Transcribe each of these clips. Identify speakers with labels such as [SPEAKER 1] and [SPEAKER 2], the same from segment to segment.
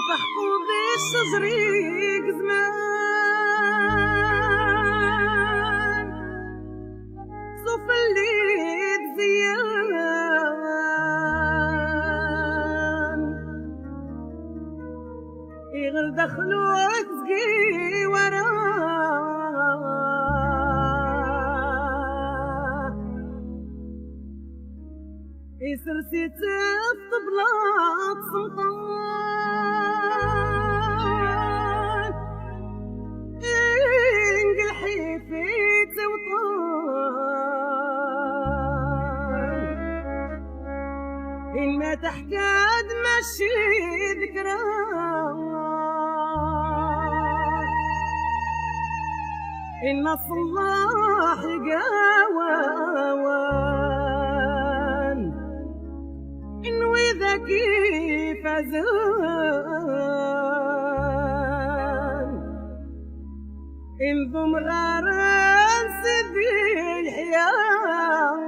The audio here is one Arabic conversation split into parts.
[SPEAKER 1] ضحكوا بالشجريك زمان صوف الليل زيان يغل دخلوك تسقي وراه يسرسي تطبلات سلطان ينقل حيفيت وطان إن ما تحكاد ماشي ذكراه إن الصلاح قاوان إن وإذا كيف زان إن ضمراران سيدي الحياة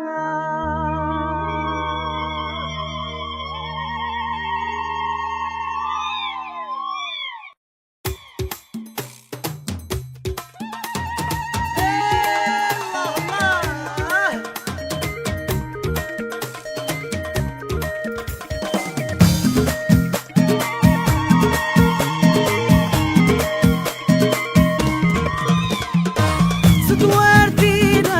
[SPEAKER 2] ستوارتينا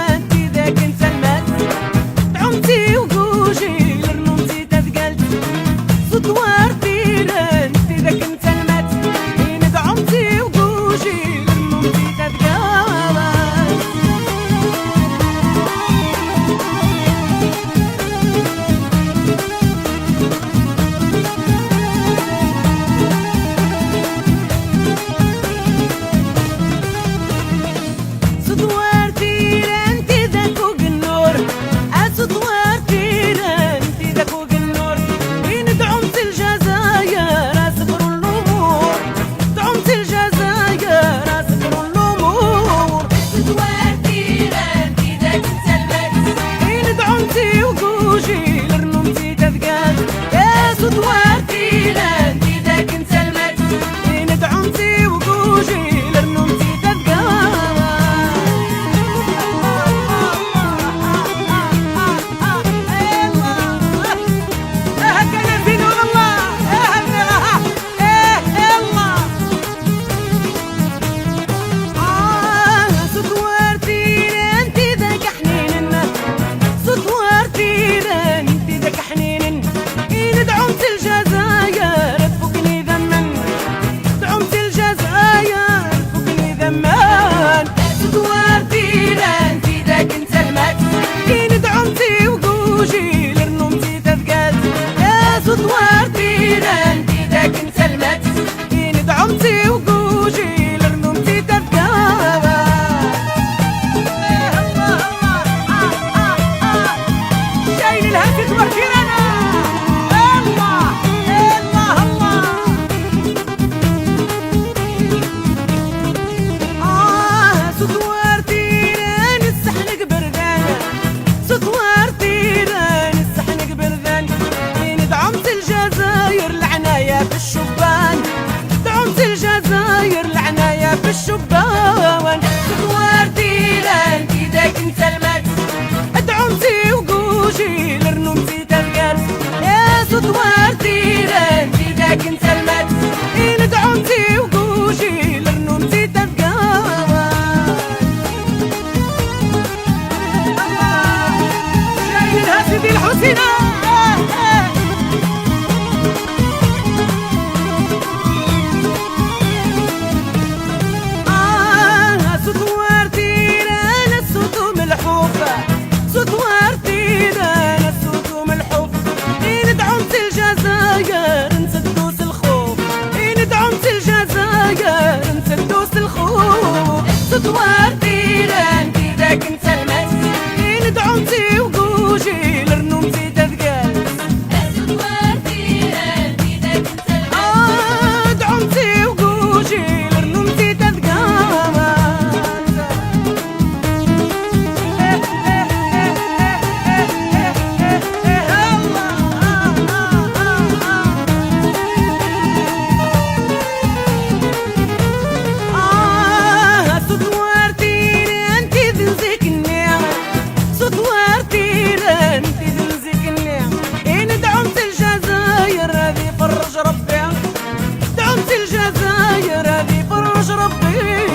[SPEAKER 1] الجزائر هذه فرج ربي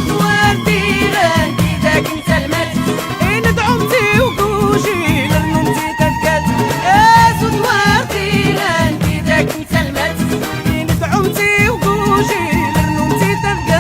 [SPEAKER 2] تواردي غاندي ذاك انت المات
[SPEAKER 1] ندعمتي وكوجي لرنمتي تذكات
[SPEAKER 2] تواردي غاندي ذاك انت المات
[SPEAKER 1] ندعمتي وكوجي لرنمتي تذكات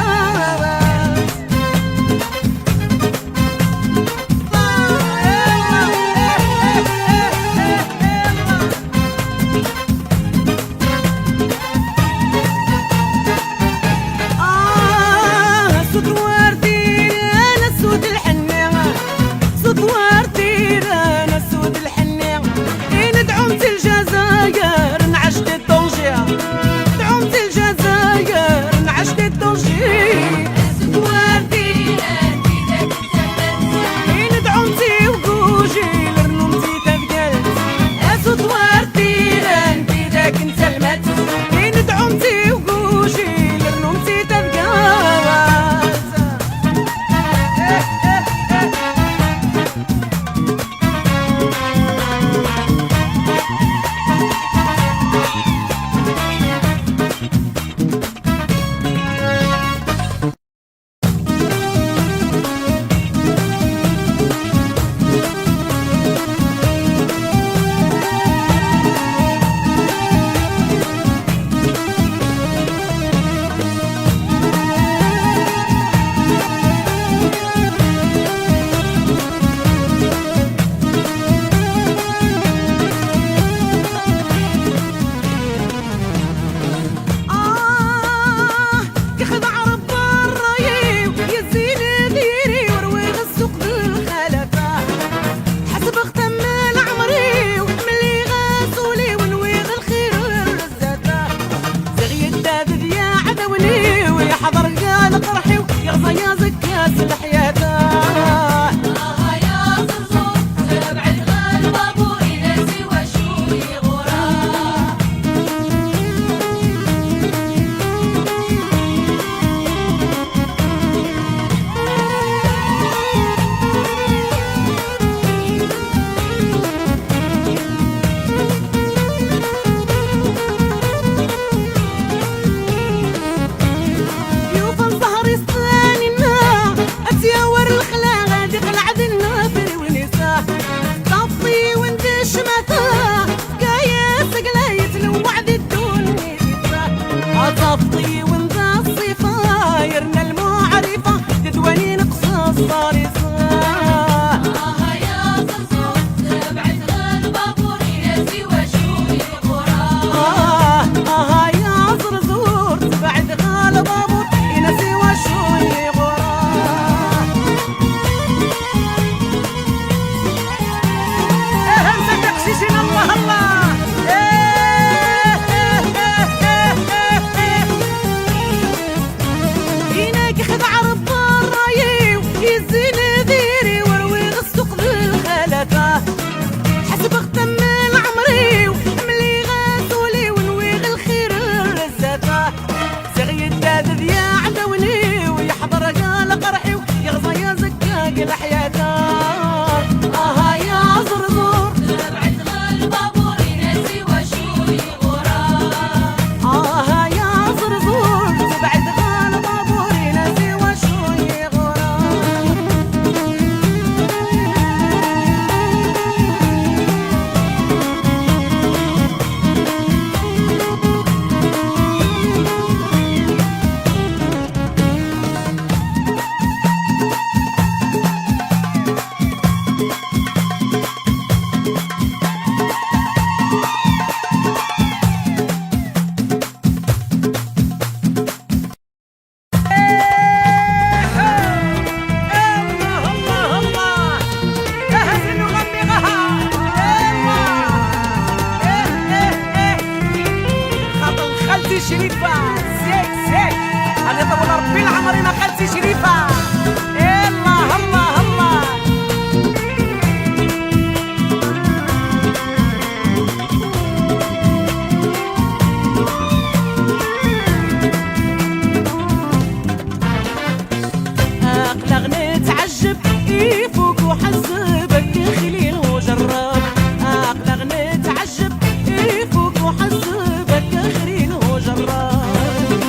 [SPEAKER 1] صفطي ونذا الصفاير المعرفة تدواني نقص الصاري صاه
[SPEAKER 2] يا زرزور تبعد البابور يناسي وشوي غراه
[SPEAKER 1] يا زرزور تبعد البابور يناسي وشوي غراه همسة تقشيشين الله الله شريفة زيك زيك هذه طول ربي العمر ما خالتي شريفة الله الله الله أقلق نتعجب يفوق وحسبك خليل وجرب أقلق نتعجب يفوق وحسبك خليل وجرب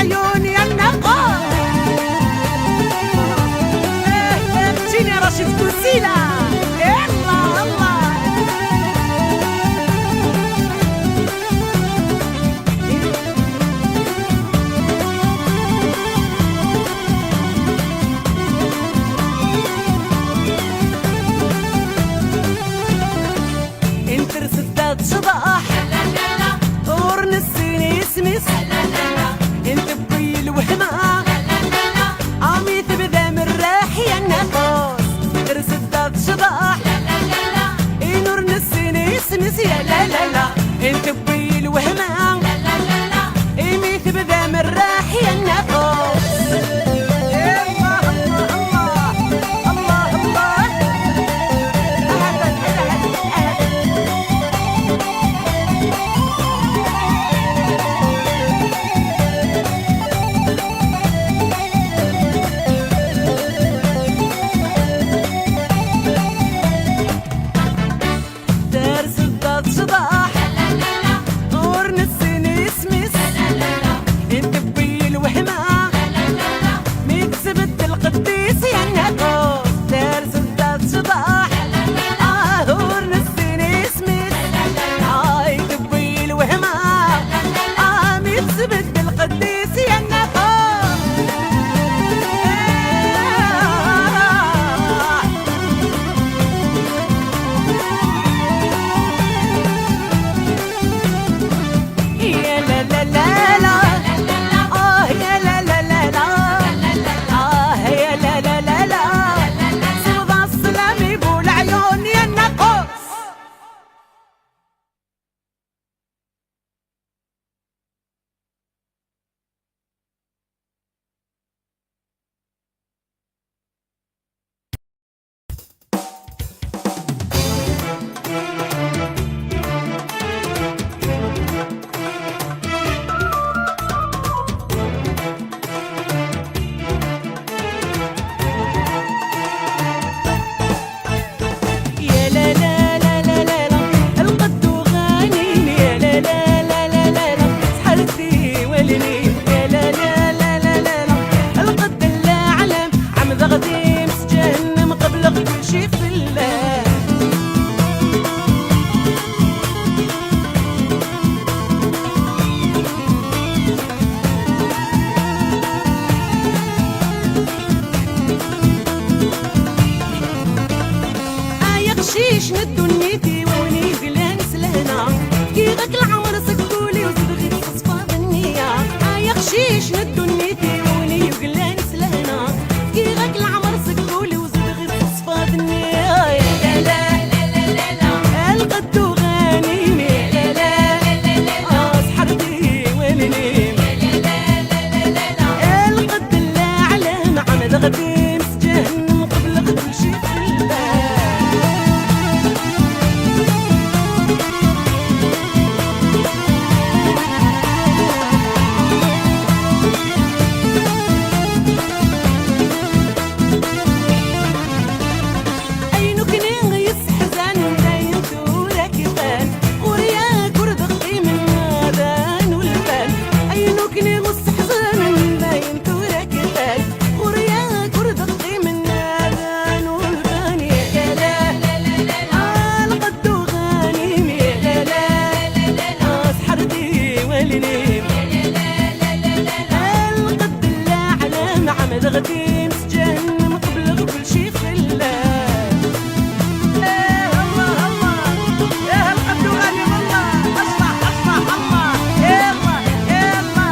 [SPEAKER 1] بالعيون يا النقاص. جيني يا رشيد كوسيلة الله الله. انت رصدات صباح ورن السين يسمس. انت بقي الوهمة عمي تبدا من راح يا النقاص. رصدات صباح نور السين يسمس يا لا لا لا. انت بقي الوهمة عمي تبدا من راح يا النقاص. صباح ورن السين يسمس. انت بي الوهمة مكسبت القديس يا النقاص. دار سدات صباح ورن السين يسمس. انت بي الوهمة مكسبت القديس يا النقاص. شيش ندنيتي ووني جلانس لهنا كي غاك العمر سكولي وزبغي تصفى بالنية. يخشيش ندنيتي ووني جلانس لهنا كي غاك العمر سكولي وزبغي تصفى بالنية. لا لا لا لا لا القد غانيني لا لا لا سحرتي ولني لا لا لا القد لا على معمد غدي مسجهن قبل غد شي في البال. غدي مسجهن قبل قبل شي خلا. الله الله يا القد غني والله. اصلح اصلح الله يلا يلا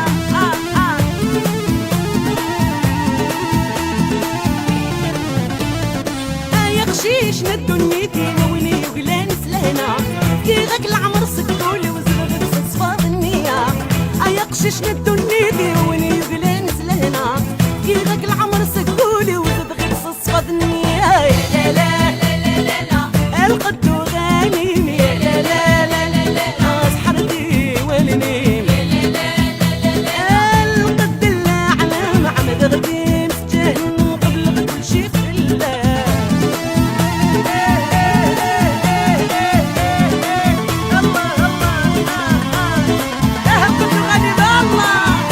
[SPEAKER 1] يخشيش ندنيتي ويني وجلانس لهنا كي غاك العمر سكتولي وزبغي تصفى بالنية. يخشيش ندنيتي ويني وجلانس لهنا كي غاك العمر سكولي وتبغي تصفى النية. لا لا لا لا لا القد غانيني لا لا لا لا سحرتي ولني لا لا لا القد لا على معمد غدي مسجهن قبل غد شي خلا. الله الله القد غني بالله.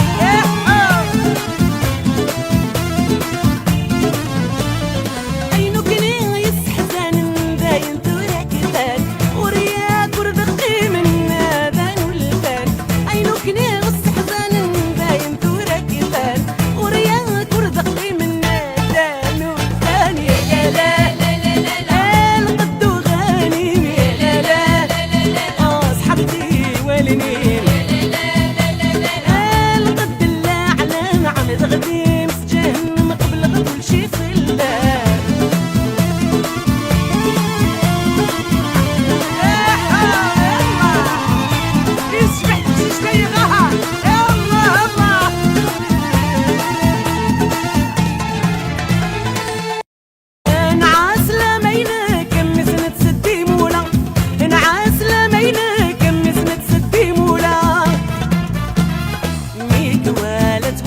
[SPEAKER 1] غدي نس جهنم قبل كل شي خلاه.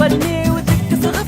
[SPEAKER 1] تولني وتكسر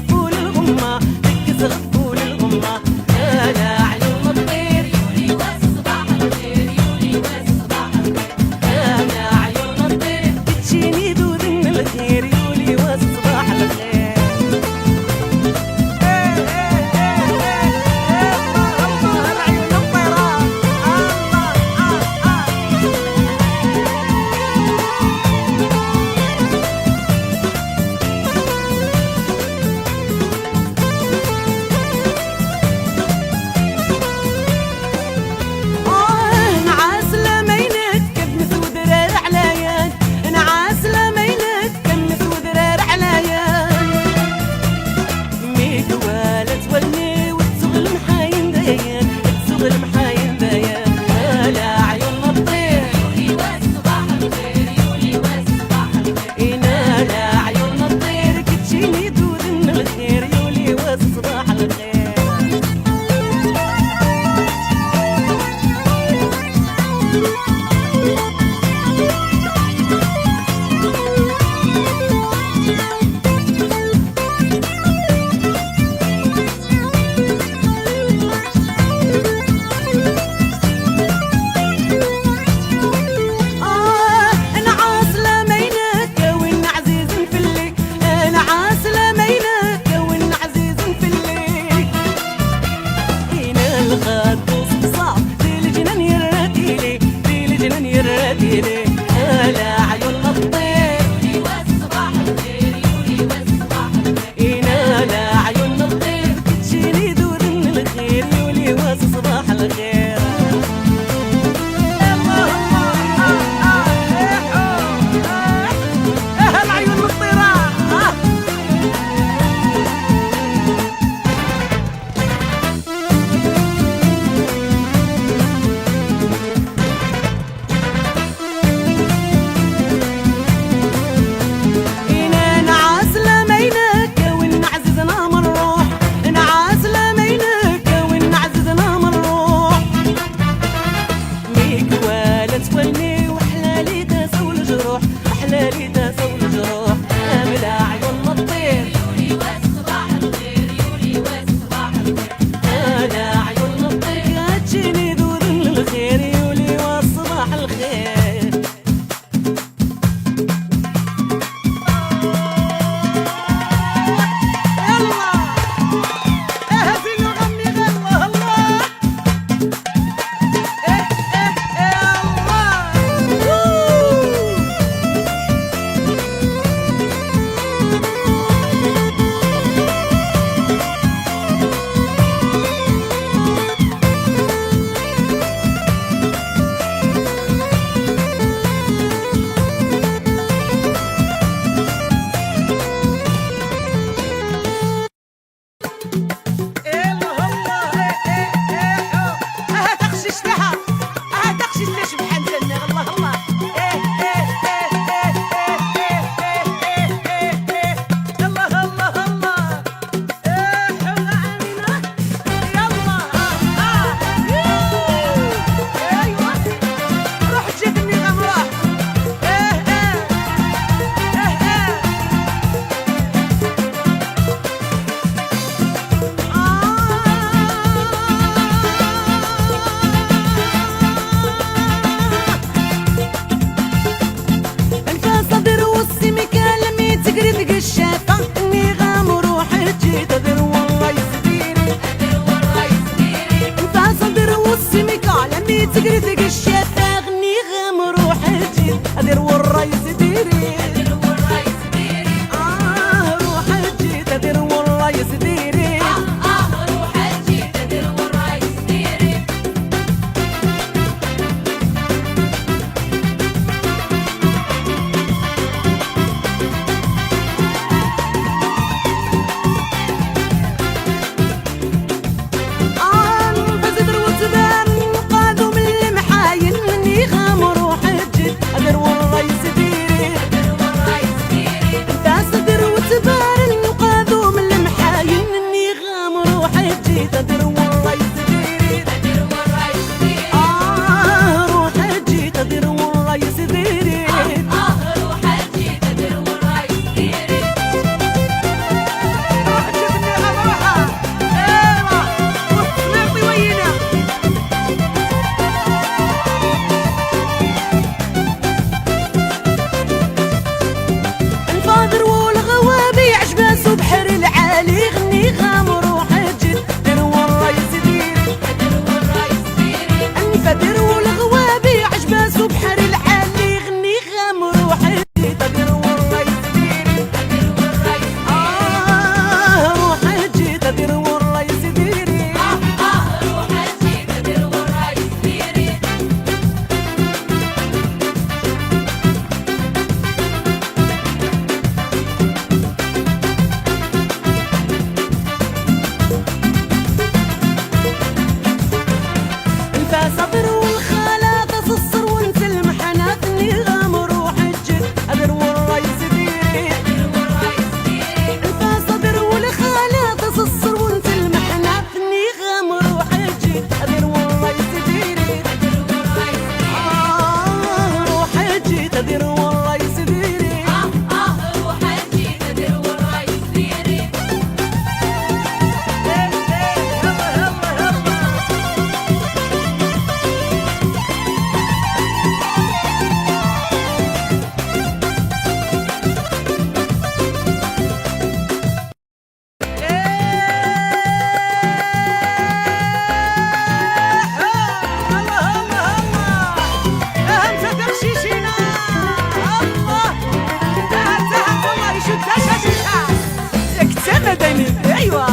[SPEAKER 1] المدني ايوا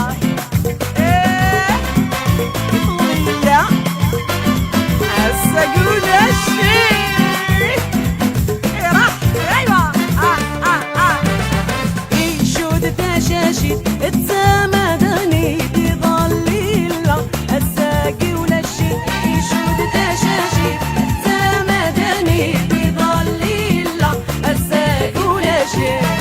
[SPEAKER 1] ايه طويلة هسه قول الشي راح ايوا يشود تشاشي التمدني بظليلة الساقي ولا الشي يشود تشاشي التمدني بظليلة الساقي ولا شي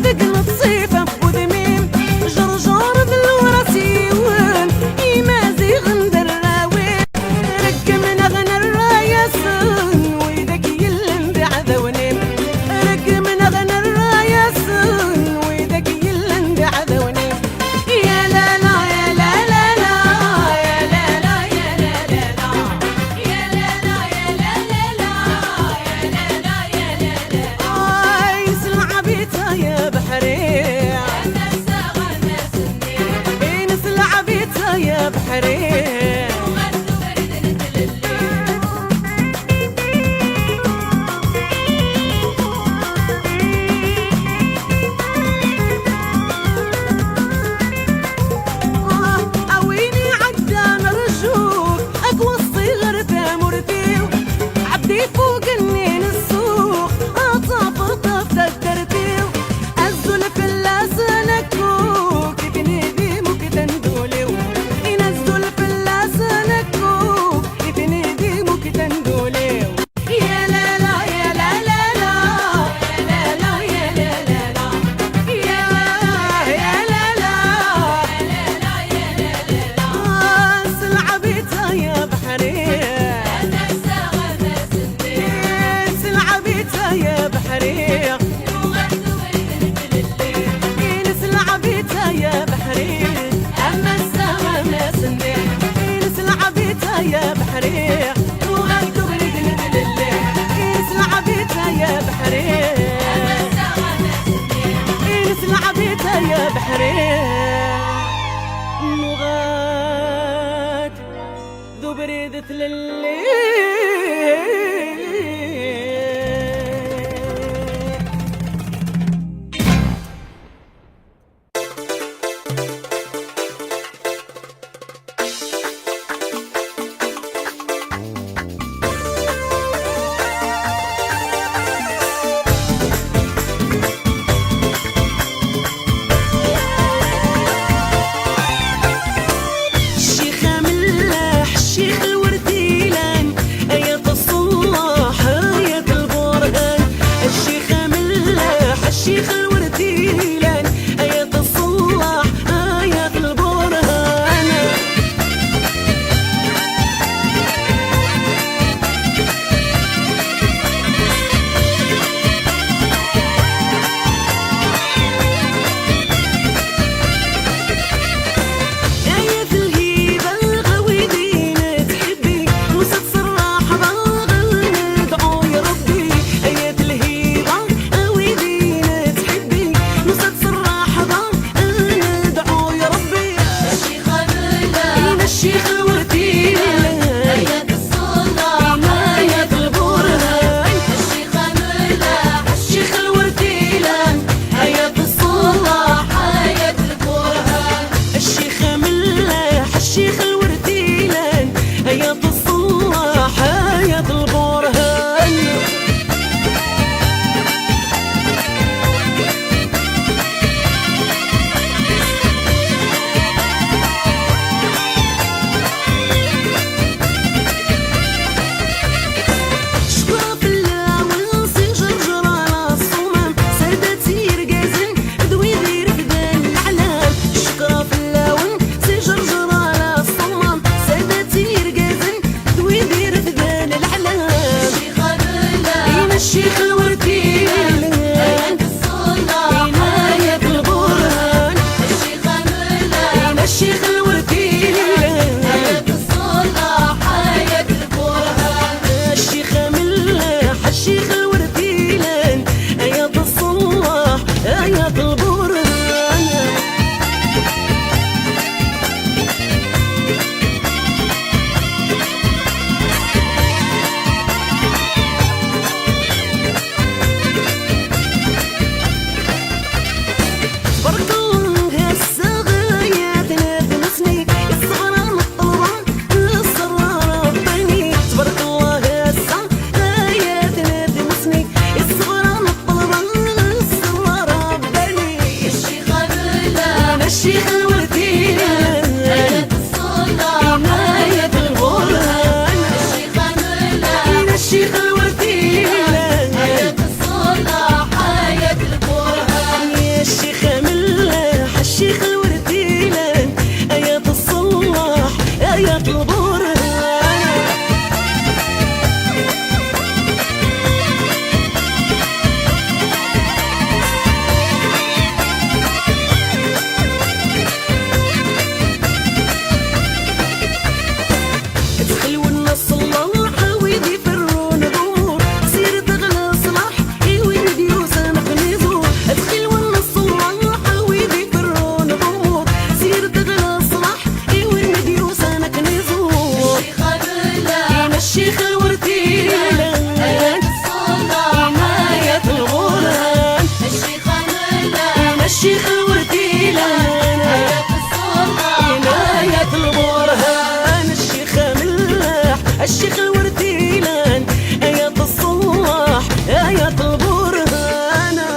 [SPEAKER 1] سبق نتصيفة بودميم جرجار بالوراسيون يمازيغ ندراوين رقم نغنى الرايسون ويدك يلن بعذونيم رقم نغنى الرايسون ويدك يلن بعذونيم يا لا لا يا لا لا لا يا لا لا يا لا لا لا
[SPEAKER 2] يا لا لا يا لا لا لا يا لا لا يا لا لا
[SPEAKER 1] عايز العبيطة يا بحري
[SPEAKER 2] نسى غنى سني
[SPEAKER 1] بين العبيطة يا بحري
[SPEAKER 2] وغدو برد نتللي
[SPEAKER 1] عويني عدى مرجوك اقوى الصغر تامرتيو عبدي فوق النين السوق اطاف طاف تدرتيو الزلف اللاسنكوك يبني مكتندوليو إن الزلف اللاسنكوك يبني مكتندوليو يا لا لا يا لا لا لا يا لا لا يا لا لا لا يا لا لا راس العبيطة يا بحري
[SPEAKER 2] نسى غنى سني
[SPEAKER 1] راس العبيطة يا بحري
[SPEAKER 2] وغدو برد نتللي
[SPEAKER 1] راس العبيطة يا بحري
[SPEAKER 2] أما السما ما سني
[SPEAKER 1] راس العبيطة يا بحري
[SPEAKER 2] وغدو برد نتللي
[SPEAKER 1] راس العبيطة يا بحري
[SPEAKER 2] أما السما ما سني
[SPEAKER 1] راس العبيطة يا بحري نغات ذو بريدة لليل الشيخة ملاح الشيخ الورديلان الشيخ الورتيلان آيات الصلاح آيات البرهانة.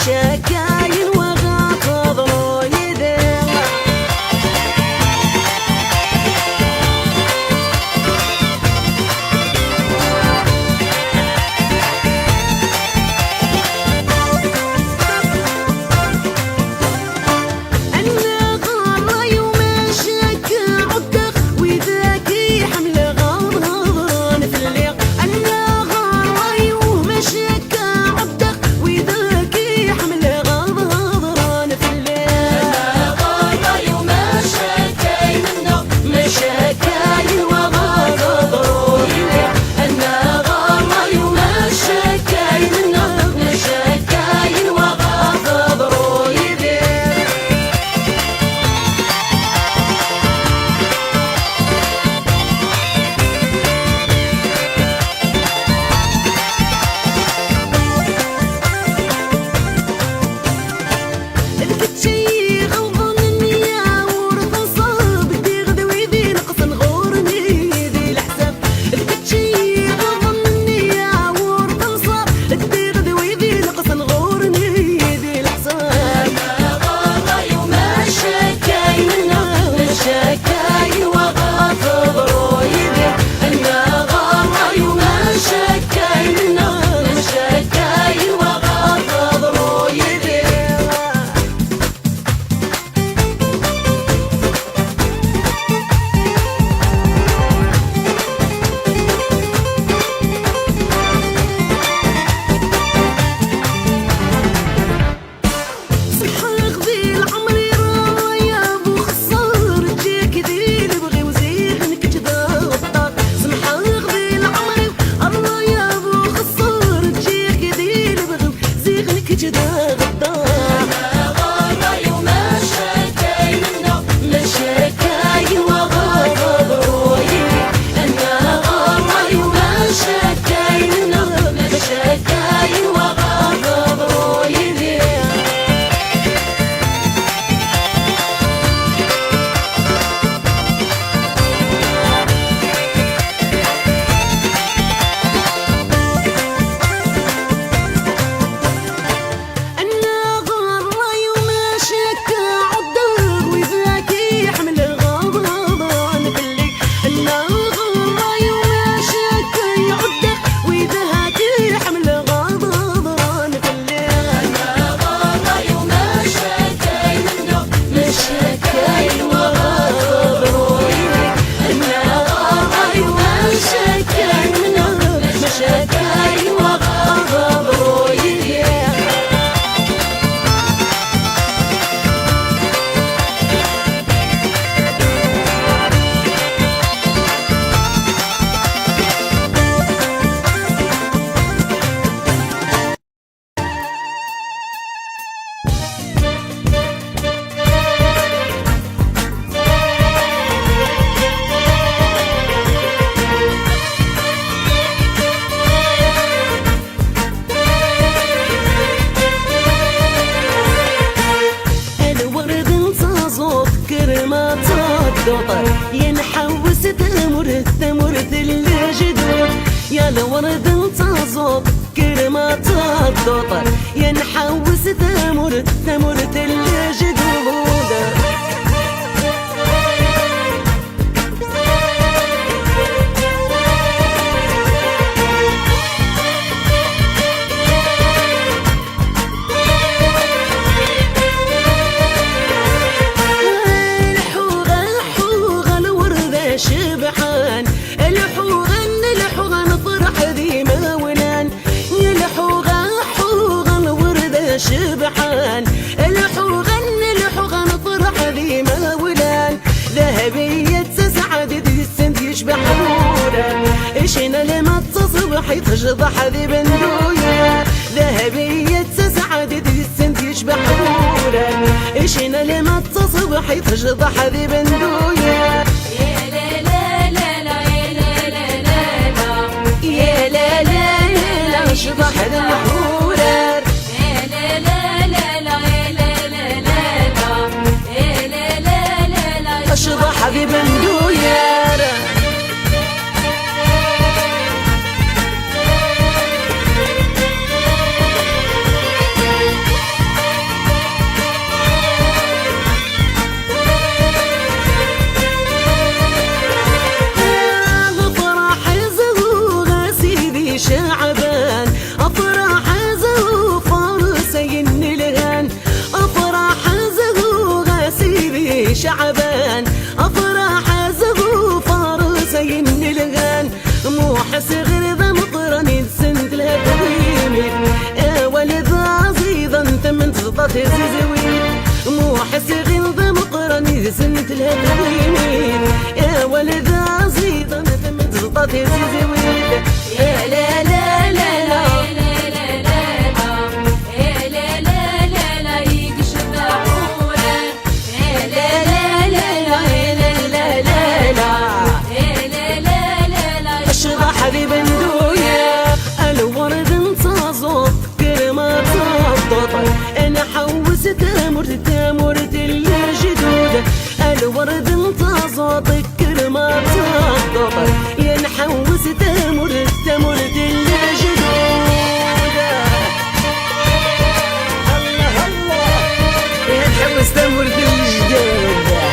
[SPEAKER 1] مشاكاين وغاطض رويدي
[SPEAKER 3] الدوطر ينحوس تمر الجدود يا الورد انت صوت كلمات الدوطر ينحوس تمر الجدود شبحان الحوغان فرح ذي مولان الحوغان وردة شبحان الحوغان فرح ذي مولان ذهبية سعد ذي السند يشبح حوران إشنا لما تصبح تشضح ذي بندويا ذهبية سعد ذي السند يشبح حوران إشنا لما تصبح تشضح ذي بندويا شبح الحورر
[SPEAKER 2] يا لا لا لا لا يا لا لا لا لا لا
[SPEAKER 3] اشبح ببندوير حس غير ذا مقرني سنت لها تغيمين ولد عزيزا انت من تضبط زيزوين مو حس غير ذا مقرني سنت لها تغيمين ولد عزيزا انت من تضبط زيزوين يا لا لا لا لا حبيب ندويا الورد انتصوت كلمات الضطر انا حوس تامرت الجدود الورد انتصوت كلمات الضطر يا نحوس تامرت الجدود الله الله يا نحوس تامرت الجدود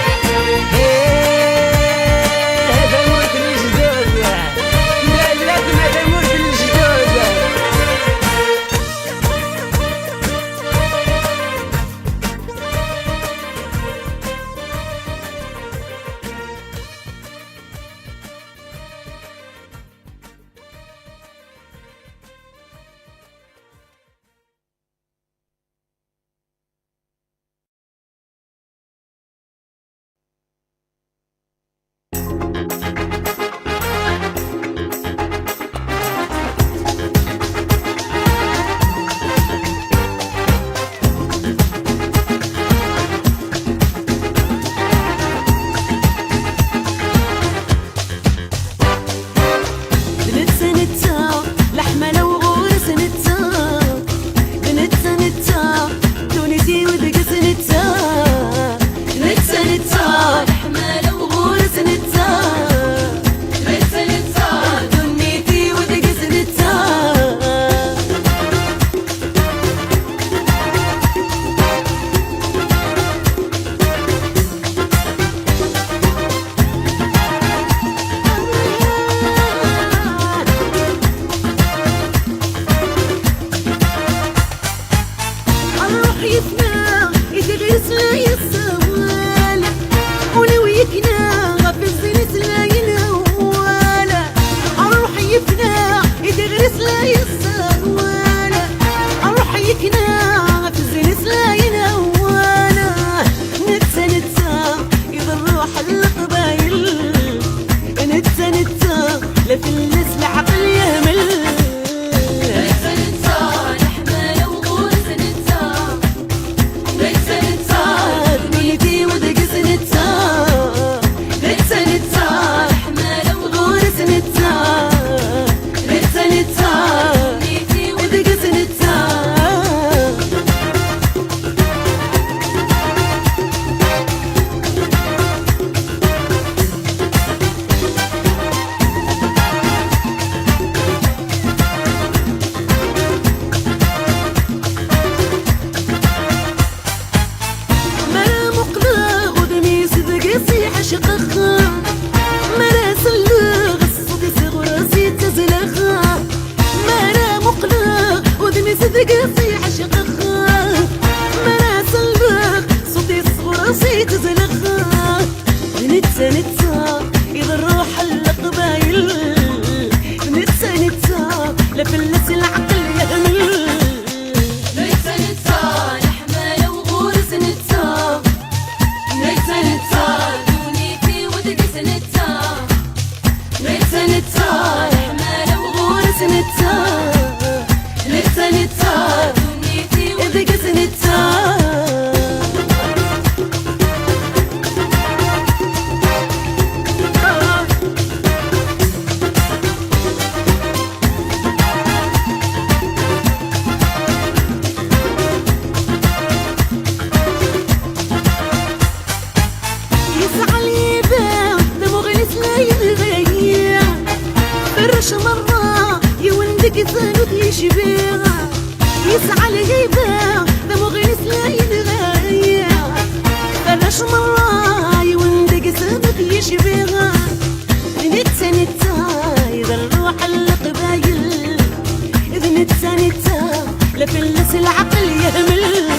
[SPEAKER 1] يسعى لجيبه دمو غير سلاين غاية بلاش مرة يوندق سبب يشبيها نتا إذا نروح القبايل إذا نتا لفلس العقل يهمل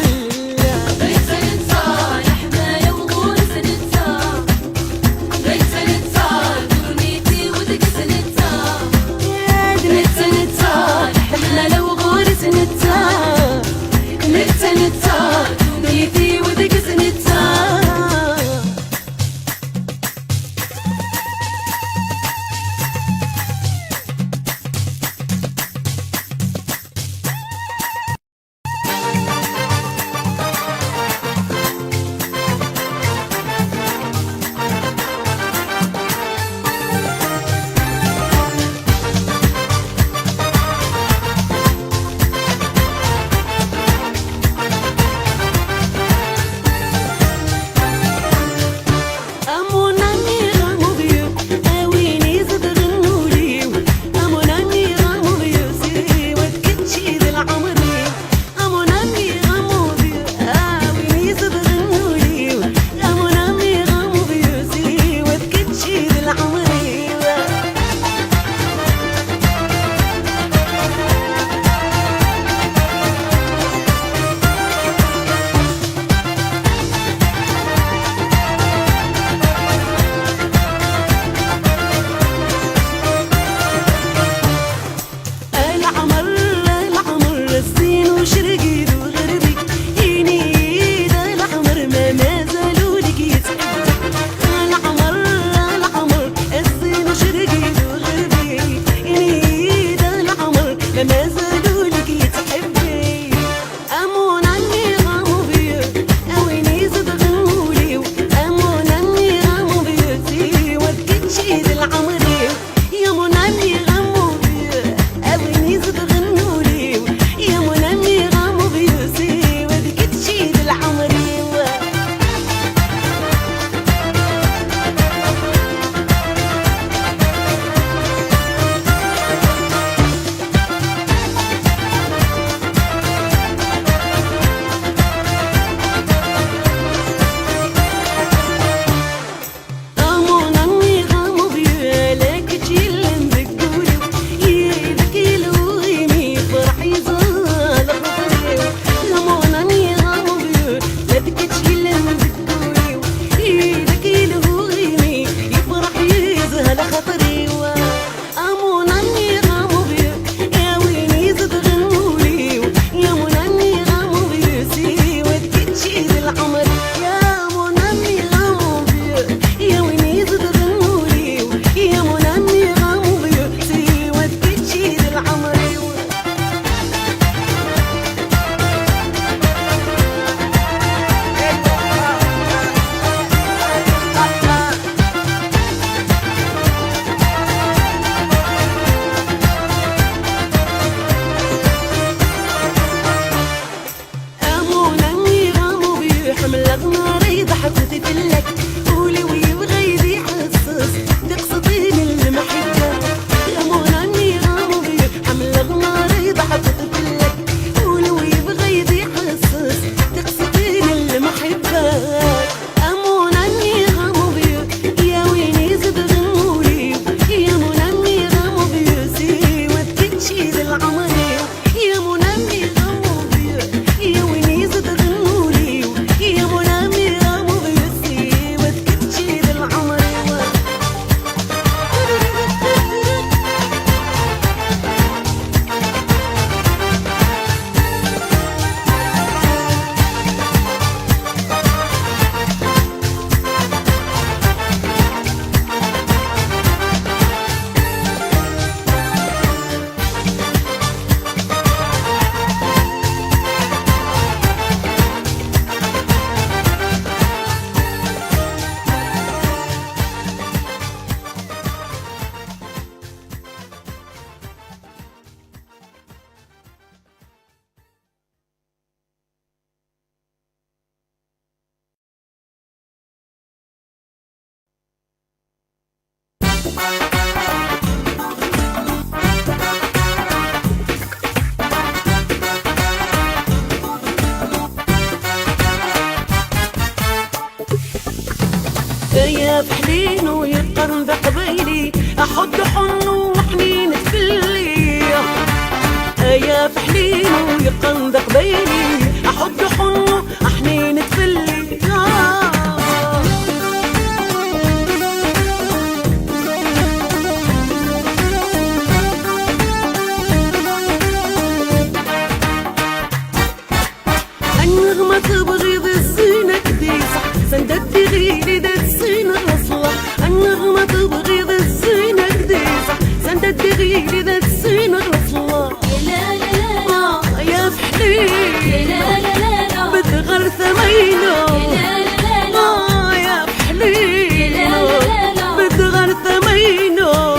[SPEAKER 3] يا فحلين ويقرن ذا قبيلي احد حنو وحنين تفلي يا فحلين ويقرن ذا قبيلي احد حنو حنين تفلي النغمة تبغيض الزينة كديسة سندت غيري ذات الزينة الأصلة النغمة تبغيض الزينة كديسة سندت غيري ذات الزينة الأصلة يا فحلين بتغر ثمينة يا فحلين بتغر ثمينة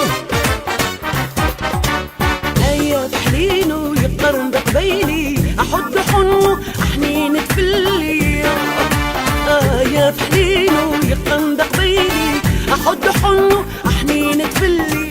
[SPEAKER 3] يا فحلين ويقرن بقبيلي احد حنو حنين تفلي يا فحلين ويقرن بقبيلي احد حنو حنين تفلي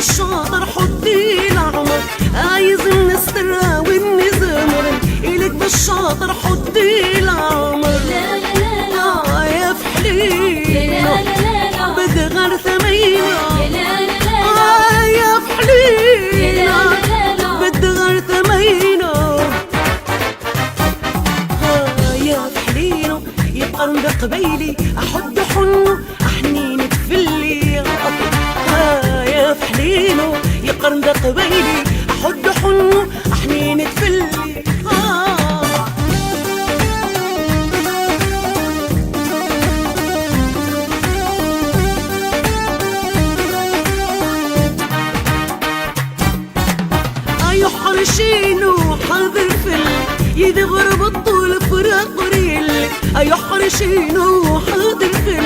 [SPEAKER 3] الشاطر حدي العمر عايز النسترة والنزمر إلك بالشاطر حدي العمر يا فحلين بتغر ثمينة يا فحلين بتغر ثمينة يا فحلين يقرن بقبيلي أحد حنو حنين تفلي يا فحلينو يقرن ذا قبيلي احد حنو حنين تفلي يحرشينو حاضر فل يدغر بالطول فراق ريل يحرشينو حاضر فل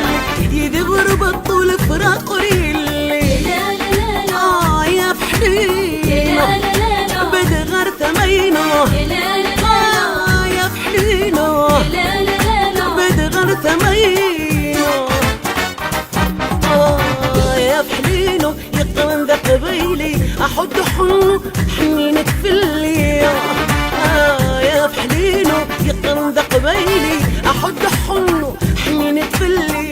[SPEAKER 3] يدغر بالطول فراق ريل يا فحلين بتغر ثمينة يا فحلين بتغر ثمينة يا فحلين يقرن ذا قبيلي احد حنو حنين تفلي يا فحلين يقرن ذا قبيلي احد حنو حنين تفلي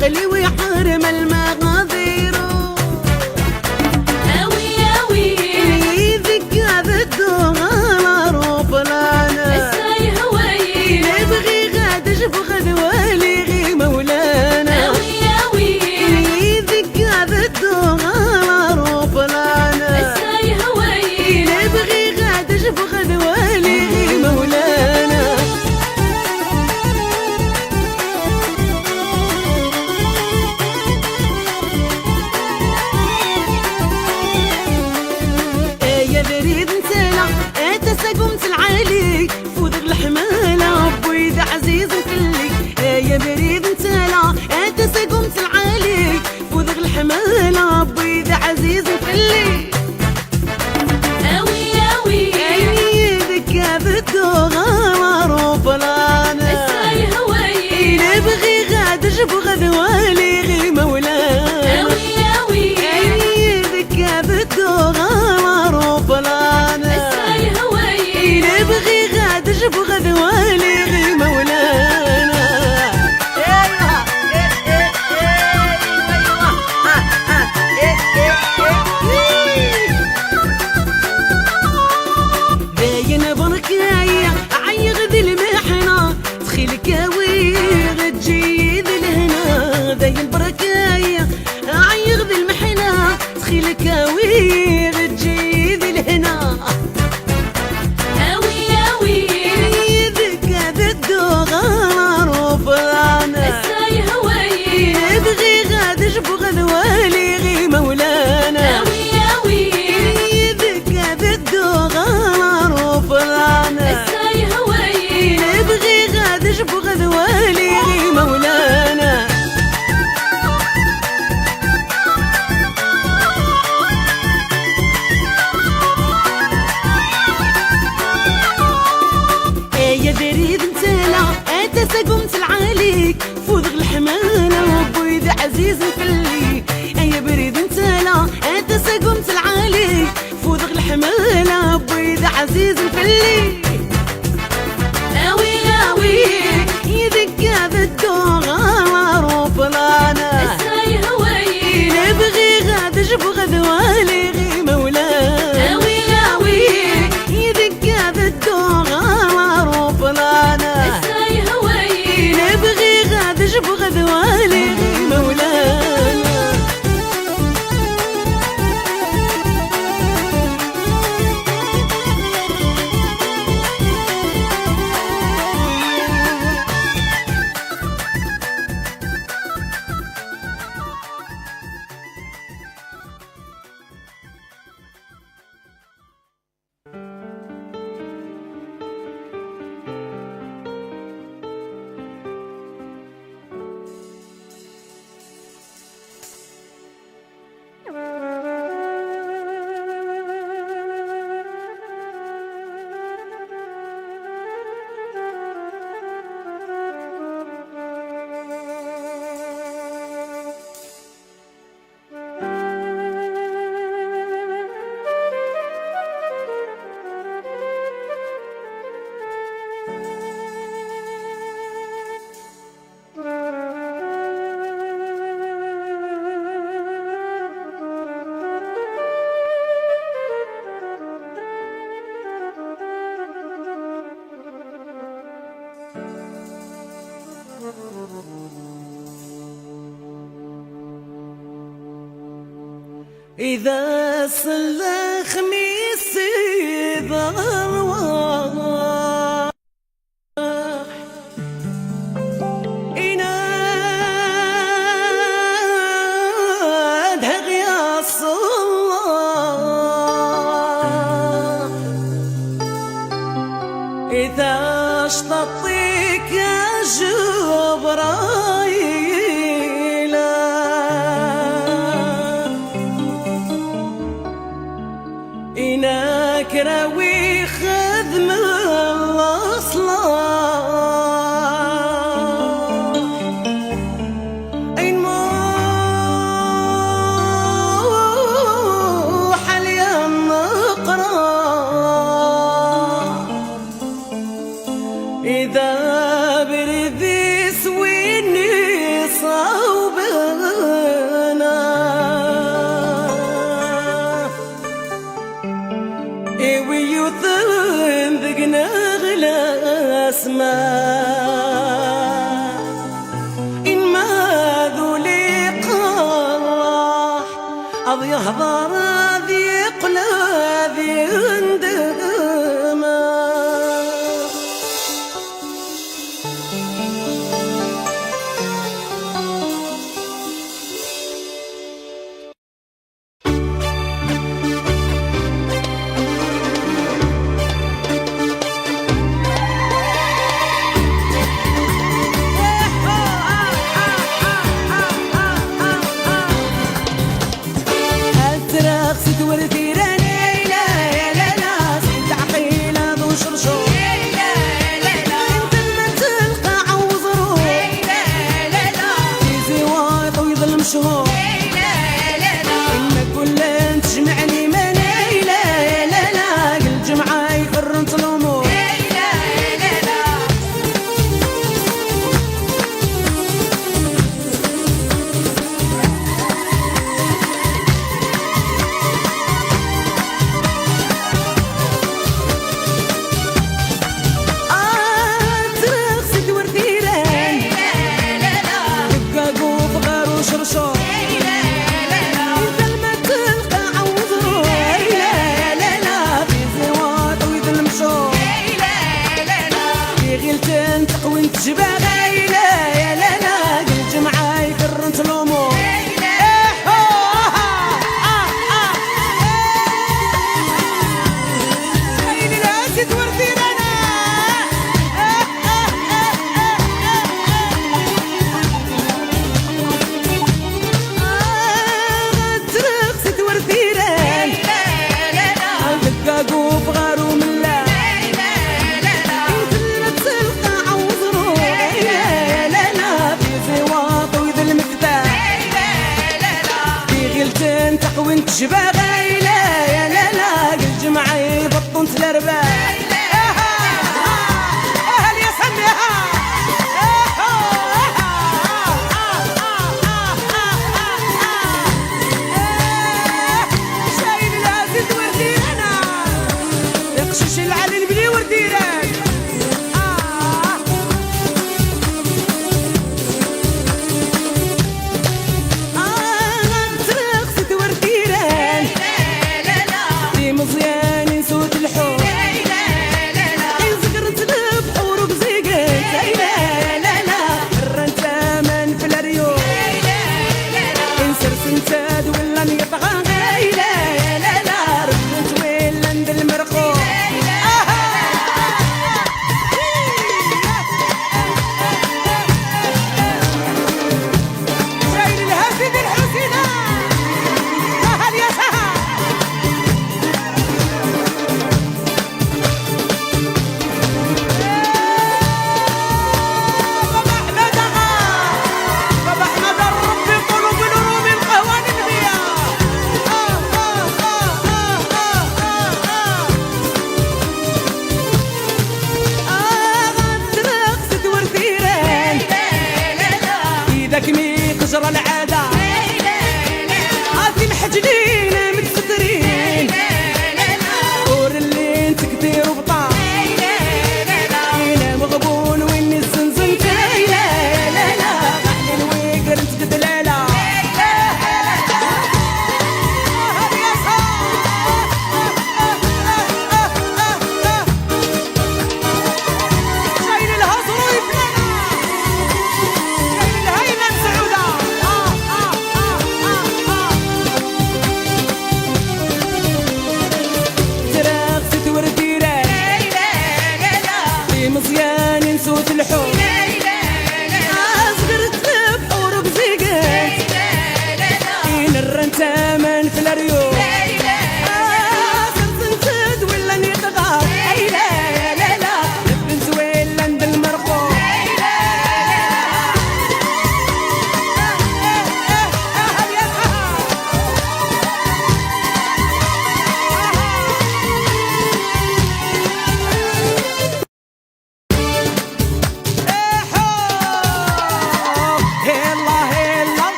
[SPEAKER 3] عقلي ويحرم المغاضير
[SPEAKER 2] أوي
[SPEAKER 3] يذك هذا الدغال روبلانا
[SPEAKER 2] الساي هواي
[SPEAKER 3] نبغي غادش بغدوالي غي مولانا
[SPEAKER 2] أوي
[SPEAKER 3] يذك هذا الدغال روبلانا
[SPEAKER 2] الساي هواي
[SPEAKER 3] نبغي غادش بغدوالي غي مولانا قمت العالي فوذق الحمالة بويد عزيز وكلي يا بريد انتلا انت قمت العالي فوذق الحمالة بويد عزيز وكلي
[SPEAKER 2] أوي
[SPEAKER 3] يدك هذا الدغال هاوي غتجي ذي الهنا
[SPEAKER 2] هاوي هاوي
[SPEAKER 3] يدك هذا الدوغار وفرانا
[SPEAKER 2] الساي هواي
[SPEAKER 3] نبغي غاد جبغ ذوالي غي مولانا
[SPEAKER 2] هاوي هاوي
[SPEAKER 3] يدك هذا الدوغار وفرانا
[SPEAKER 2] الساي هواي
[SPEAKER 3] نبغي غاد جبغ ذوالي غي مولانا يا بريد نتالا اتسا قمت العاليك فوضغ الحمالة وبويد عزيز نفلي يا بريد نتالا اتسا قمت العاليك فوضغ الحمالة وبويد عزيز نفلي
[SPEAKER 2] هاوي هاوي
[SPEAKER 3] يدك هذا الدوغار وفلانا
[SPEAKER 2] الساي هواي
[SPEAKER 3] نبغي غاد جبغ ذوالي غي مولانا
[SPEAKER 2] هاوي هاوي
[SPEAKER 3] يدك هذا الدوغار وفلانا
[SPEAKER 2] الساي هواي
[SPEAKER 3] نبغي غاد جبغ ذوالي غي مولانا إذا صلى خميس ضروا إناد هغيا الصلاة إذا اشتطيك يا جبرايل إناك راوي خدم الأصلاح إن موح اليوم نقرأ إذا بردي سويني صوبنا ويثن ذقنا غلا اسماء إن ما ذولي قراح أض يهضر ذي قلا ذي اندما أترخصت ورثي راني لا لا لا سيد عقيلة ذو شرشور انت المنزل قاع وزروح تيزي وايط ويظل مشهور إنك كلها تجمعني ماني لا لا لا الجمعة يفرنت الأمور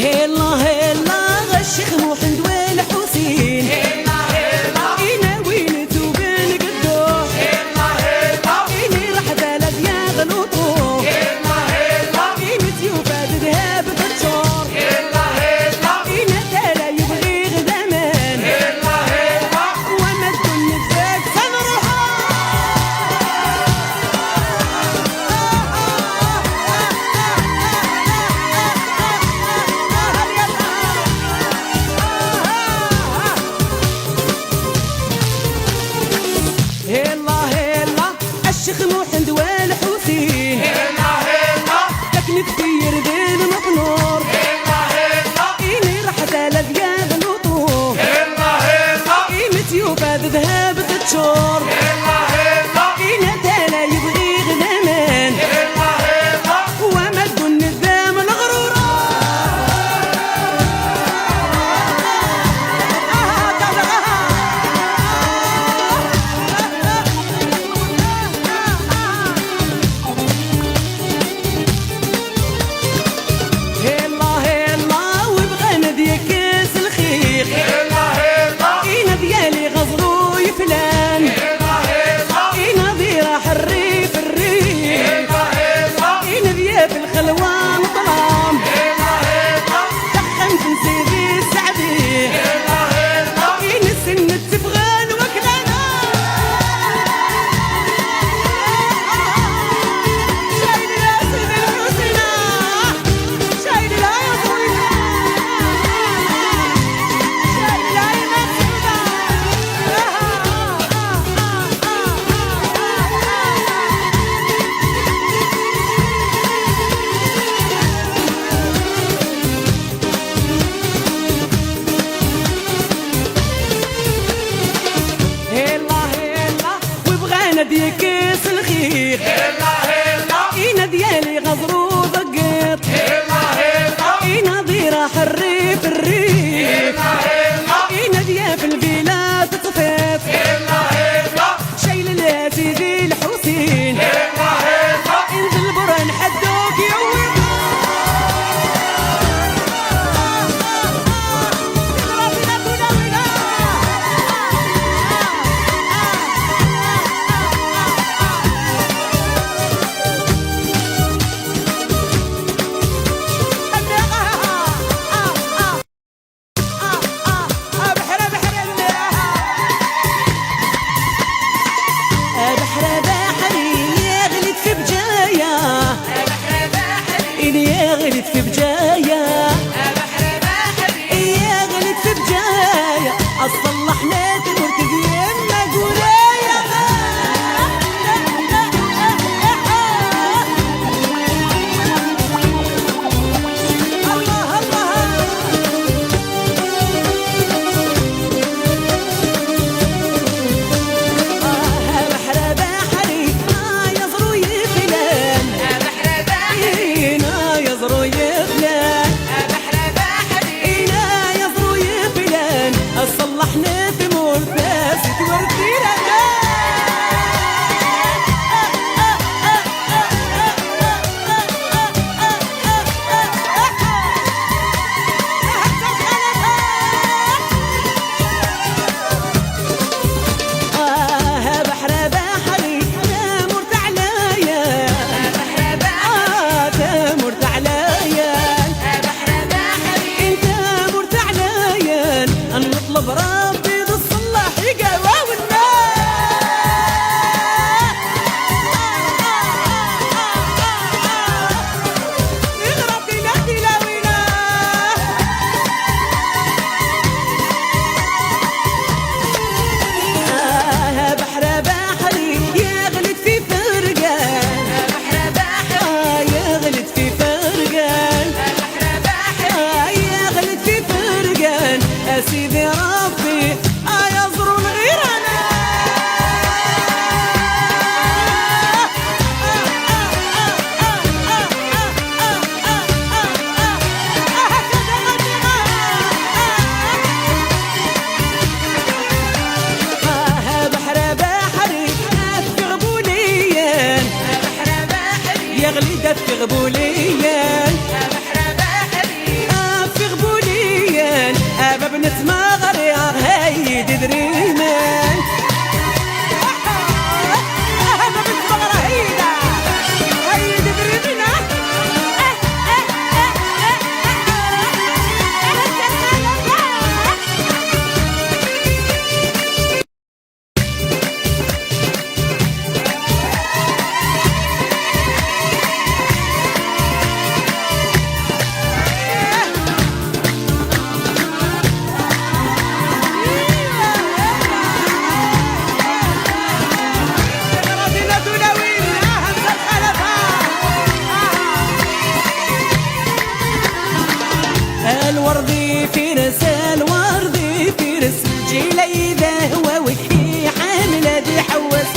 [SPEAKER 3] هلا هلا الشيخ محمد والحسين
[SPEAKER 1] هلا هلا
[SPEAKER 3] إنا وين توبان قدوح
[SPEAKER 1] هلا هلا
[SPEAKER 3] إني راح بلد يا غلوطو
[SPEAKER 1] هلا هلا
[SPEAKER 3] إني تيوباد ذهب تتشور
[SPEAKER 1] هلا هلا
[SPEAKER 3] إنا تالا يبغي غدامان
[SPEAKER 1] هلا هلا
[SPEAKER 3] وما الدنيا تفاك سنروحو هلا هلا الشيخ محمد والحسين
[SPEAKER 1] هلا هلا
[SPEAKER 3] لكن كثير بين مقنور
[SPEAKER 1] هلا هلا
[SPEAKER 3] إني راح بلد يا غلوطو
[SPEAKER 1] هلا هلا
[SPEAKER 3] قيمة يوباد ذهب تتشور
[SPEAKER 1] هلا هلا
[SPEAKER 3] إنا تالا يبغي غدامان
[SPEAKER 1] هلا هلا
[SPEAKER 3] وما الدنيا الدام الغرورة هلا الوردي فيرس الوردي فيرس جيليده هو وكي حامله دي حوس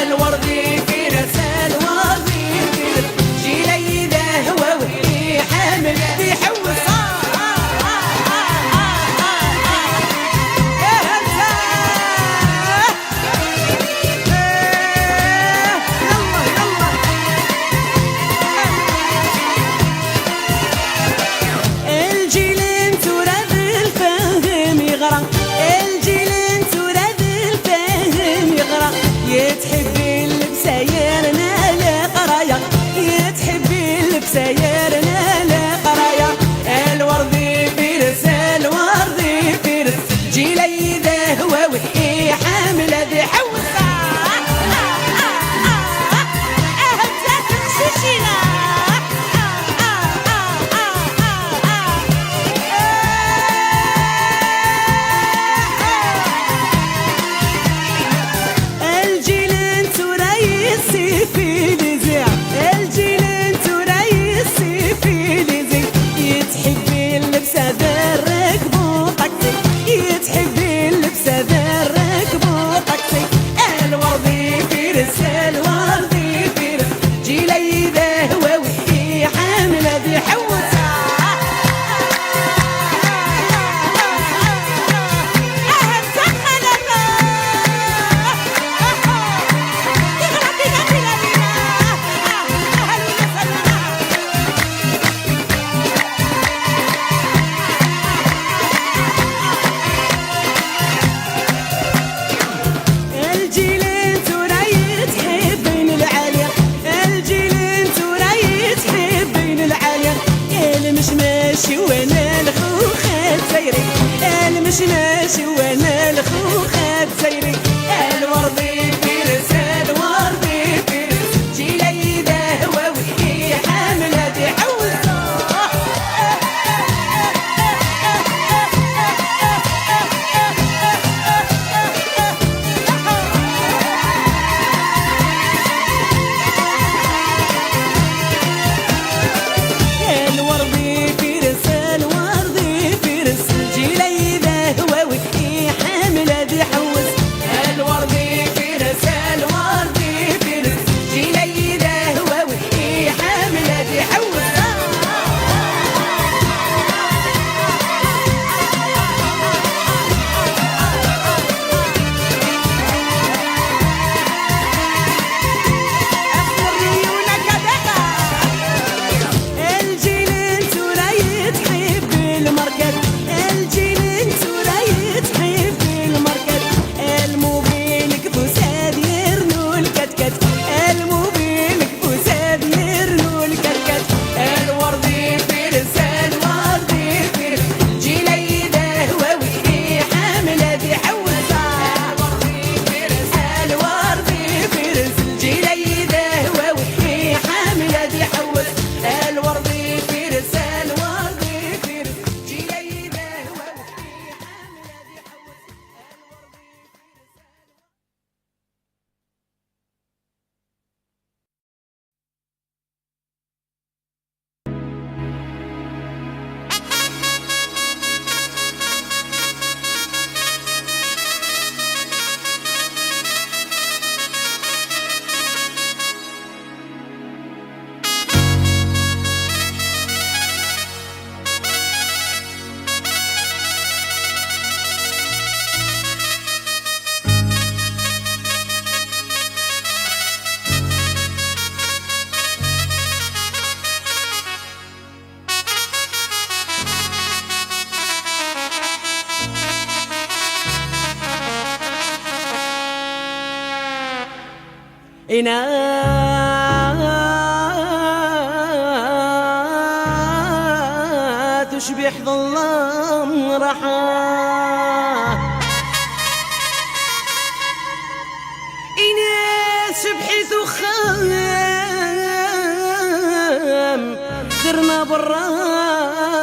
[SPEAKER 3] الوردي فيرس الوردي فيرس جيليده هو وكي حامله دي حوس سيرنا لقرايا الوردي فيرس الوردي فيرس جيليده هو وحي حامله ذي حوسه الجيلين تريسي في لزع يتحبي اللبسه ذرك بوطكسي يتحبي اللبسه ذرك بوطكسي الوردي فيرس الوردي فيرس جيليده هو وحي حامله ذي حوسه ماشي وانا الخوخه تسيري انا مش ماشي وانا الخوخه تسيري الوردي فيرس الوردي فيرس جيليده هو وحي حامله دي حوسه إناث تشبح ظلام رحاه إناث شبحت خام درنا برانيا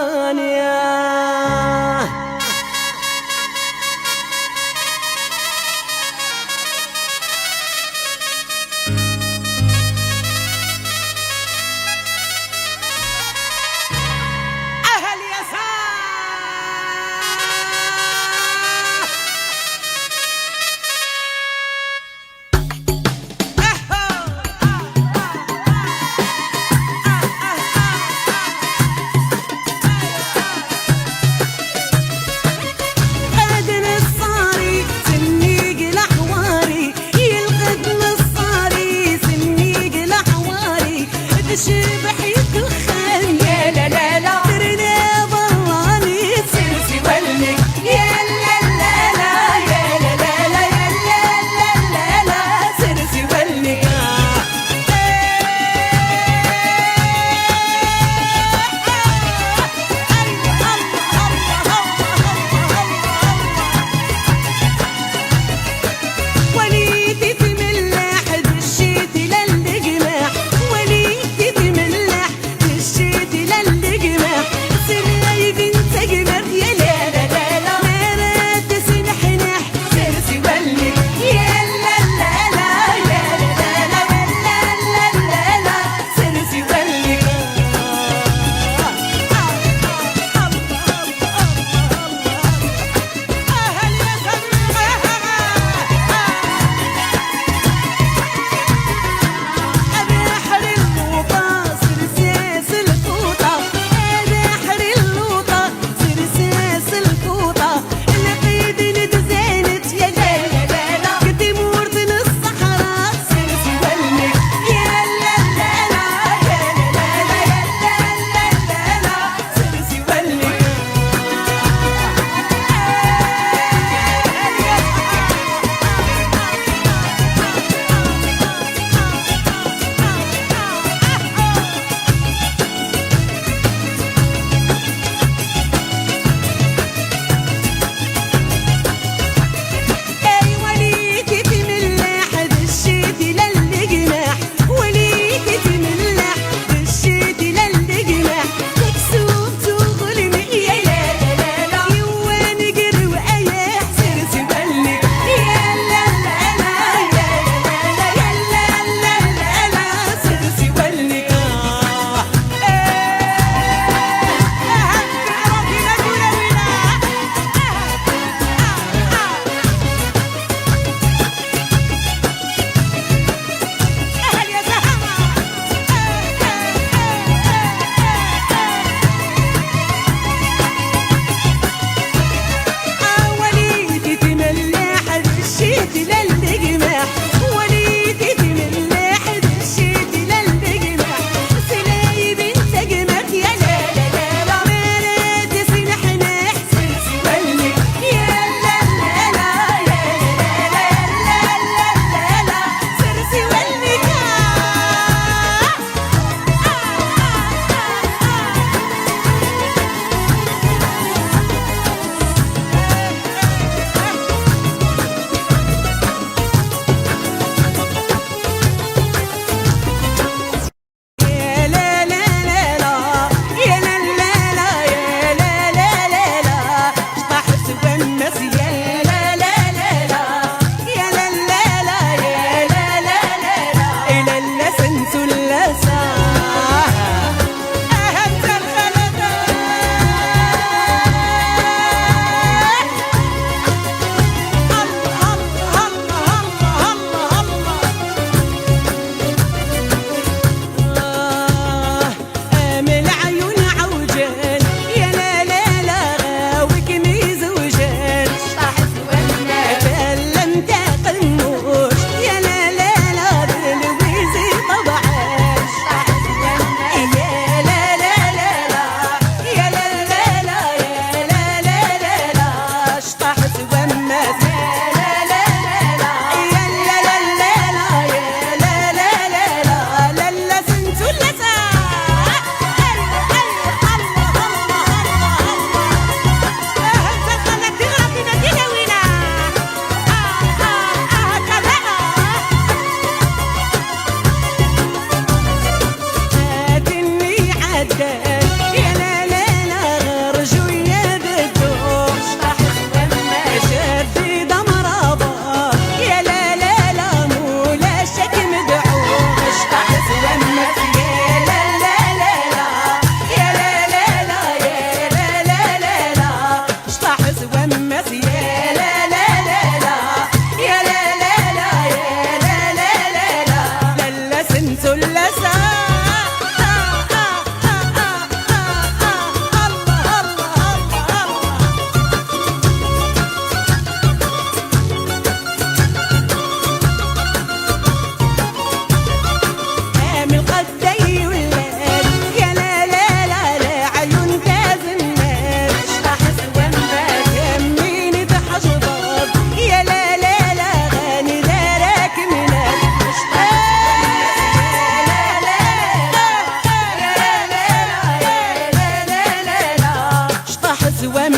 [SPEAKER 1] سوا